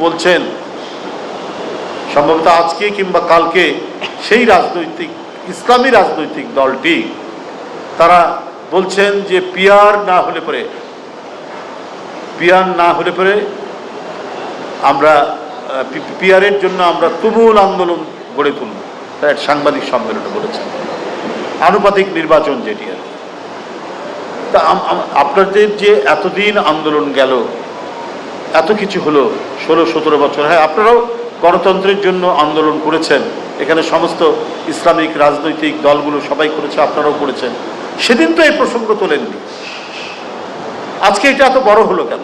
বলছেন, সম্ভবত আজকে কিংবা কালকে সেই রাজনৈতিক ইসলামী রাজনৈতিক দলটি তারা বলছেন যে পিআর না হলে পরে আমরা পিআরের জন্য আমরা তুমুল আন্দোলন গড়ে তুলব। তাই এক সাংবাদিক সম্মেলনে বলেছেন, আনুপাতিক নির্বাচন যেটি আর কি। তা আপনাদের যে এতদিন আন্দোলন গেল, এত কিছু হলো, 16-17 বছর, হ্যাঁ আপনারাও গণতন্ত্রের জন্য আন্দোলন করেছেন, এখানে সমস্ত ইসলামিক রাজনৈতিক দলগুলো সবাই করেছে, আপনারাও করেছেন। সেদিন তো এই প্রসঙ্গ তোলেননি, আজকে এটা এত বড় হলো কেন?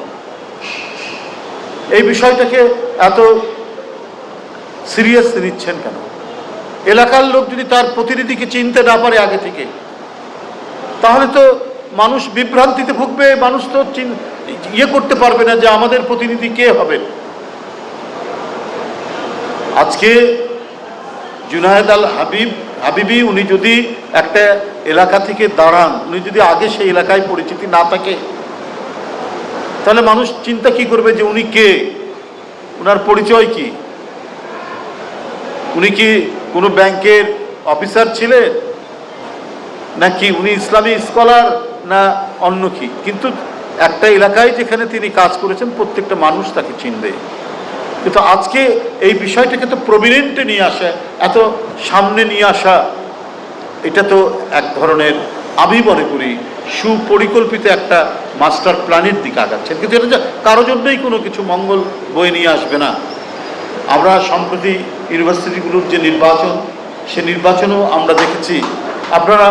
এই বিষয়টাকে এত সিরিয়াস নিচ্ছেন কেন? এলাকার লোক যদি তার প্রতিনিধিকে চিনতে না পারে আগে থেকে, তাহলে তো মানুষ বিভ্রান্তিতে ভুগবে, মানুষ তো ইয়ে করতে পারবে না যে আমাদের প্রতিনিধি কে হবেন। আজকে জুনায়েদ আল হাবিবি উনি যদি একটা এলাকা থেকে দাঁড়ান, উনি যদি আগে সেই এলাকায় পরিচিতি না থাকে, তাহলে মানুষ চিন্তা কি করবে যে উনি কে, উনার পরিচয় কি, উনি কি কোনো ব্যাংকের অফিসার ছিলেন, নাকি উনি ইসলামী স্কলার, না অন্য কি। কিন্তু একটা এলাকায় যেখানে তিনি কাজ করেছেন প্রত্যেকটা মানুষ তাকে চিনবে। কিন্তু আজকে এই বিষয়টাকে তো প্রমিনেন্টে নিয়ে আসা, এত সামনে নিয়ে আসা, এটা তো এক ধরনের, আমি মনে করি সুপরিকল্পিত একটা মাস্টার প্ল্যানের দিকে আগাচ্ছেন। কিন্তু এটা কারো জন্যই কোনো কিছু মঙ্গল বয়ে নিয়ে আসবে না। আমরা সম্প্রতি ইউনিভার্সিটিগুলোর যে নির্বাচন, সে নির্বাচনও আমরা দেখেছি, আপনারা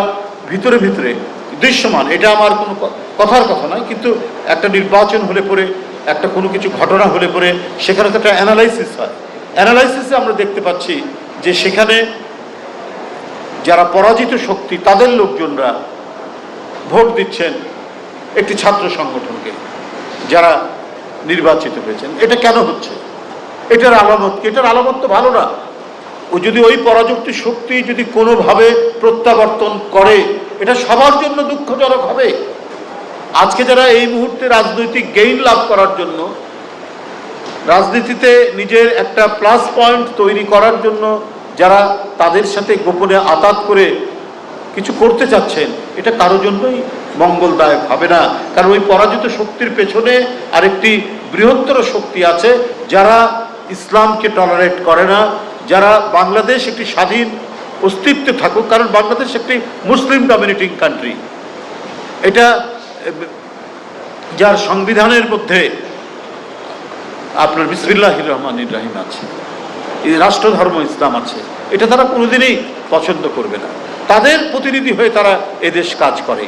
ভিতরে ভিতরে দৃশ্যমান, এটা আমার কোনো কথার কথা নয়, কিন্তু একটা নির্বাচন হলে পরে, একটা কোনো কিছু ঘটনা হলে পরে সেখানে তো একটা অ্যানালাইসিস হয়। অ্যানালাইসিসে আমরা দেখতে পাচ্ছি যে সেখানে যারা পরাজিত শক্তি, তাদের লোকজনরা ভোট দিচ্ছেন একটি ছাত্র সংগঠনকে যারা নির্বাচিত হয়েছেন। এটা কেন হচ্ছে? এটার আলামত কি? এটার আলামত তো ভালো না। ও যদি ওই পরাযুক্ত শক্তি যদি কোনোভাবে প্রত্যাবর্তন করে, এটা সবার জন্য দুঃখজনক হবে। আজকে যারা এই মুহূর্তে রাজনৈতিক গেইন লাভ করার জন্য, রাজনীতিতে নিজের একটা প্লাস পয়েন্ট তৈরি করার জন্য যারা তাদের সাথে গোপনে আতাত করে কিছু করতে চাচ্ছেন, এটা কারোর জন্যই মঙ্গলদায়ক হবে না। কারণ ওই পরাজিত শক্তির পেছনে আরেকটি বৃহত্তর শক্তি আছে, যারা ইসলামকে টলারেট করে না, যারা বাংলাদেশ একটি স্বাধীন অস্তিত্বে থাকুক, কারণ বাংলাদেশ একটি মুসলিম ডমিনেটিং কান্ট্রি, এটা যার সংবিধানের মধ্যে আপনার বিসমিল্লাহির রহমানির রহিম আছে, এই রাষ্ট্রধর্ম ইসলাম আছে, এটা তারা কোনোদিনই পছন্দ করবে না। তাদের প্রতিনিধি হয়ে তারা এদেশ কাজ করে,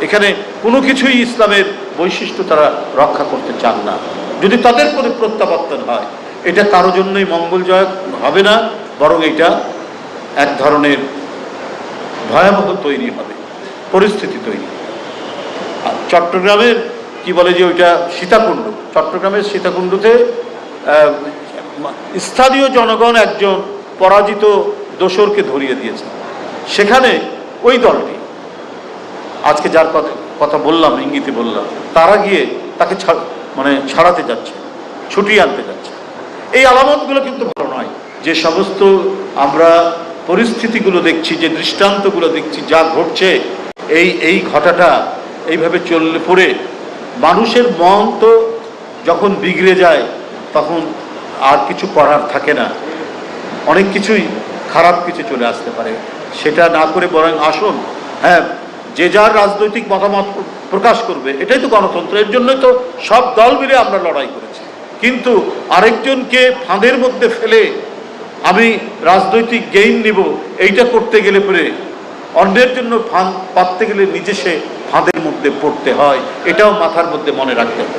এখানে কোনো কিছুই ইসলামের বৈশিষ্ট্য তারা রক্ষা করতে চান না। যদি তাদের প্রতি প্রত্যাবর্তন হয়, এটা কারো জন্যই মঙ্গলজনক হবে না, বরং এটা এক ধরনের ভয়াবহ তৈরি হবে, পরিস্থিতি তৈরি। আর চট্টগ্রামের কি বলে যে ওইটা সীতাকুণ্ড, চট্টগ্রামের সীতাকুণ্ডতে স্থানীয় জনগণ একজন পরাজিত দোসরকে ধরিয়ে দিয়েছে। সেখানে ওই দলটি আজকে যার কথা বললাম, ইঙ্গিতে বললাম, তারা গিয়ে তাকে ছাড়াতে যাচ্ছে, ছুটিয়ে আনতে যাচ্ছে। এই আলামতগুলো কিন্তু ভালো নয়। যে সমস্ত আমরা পরিস্থিতিগুলো দেখছি, যে দৃষ্টান্তগুলো দেখছি, যা ঘটছে, এই ঘটাটা এইভাবে চললে পরে মানুষের মন তো যখন বিগড়ে যায়, তখন আর কিছু করার থাকে না, অনেক কিছুই খারাপ কিছু চলে আসতে পারে। সেটা না করে বরং আসুন, হ্যাঁ, যে যার রাজনৈতিক মতামত প্রকাশ করবে, এটাই তো গণতন্ত্র, এর জন্যই তো সব দল মিলে আমরা লড়াই করেছি। কিন্তু আরেকজনকে ফাঁদের মধ্যে ফেলে আমি রাজনৈতিক গেইন নিব, এইটা করতে গেলে পরে অন্যের জন্য ফাঁদ পাততে গেলে নিজে সে ফাঁদের মধ্যে পড়তে হয়, এটাও মাথার মধ্যে মনে রাখতে হবে।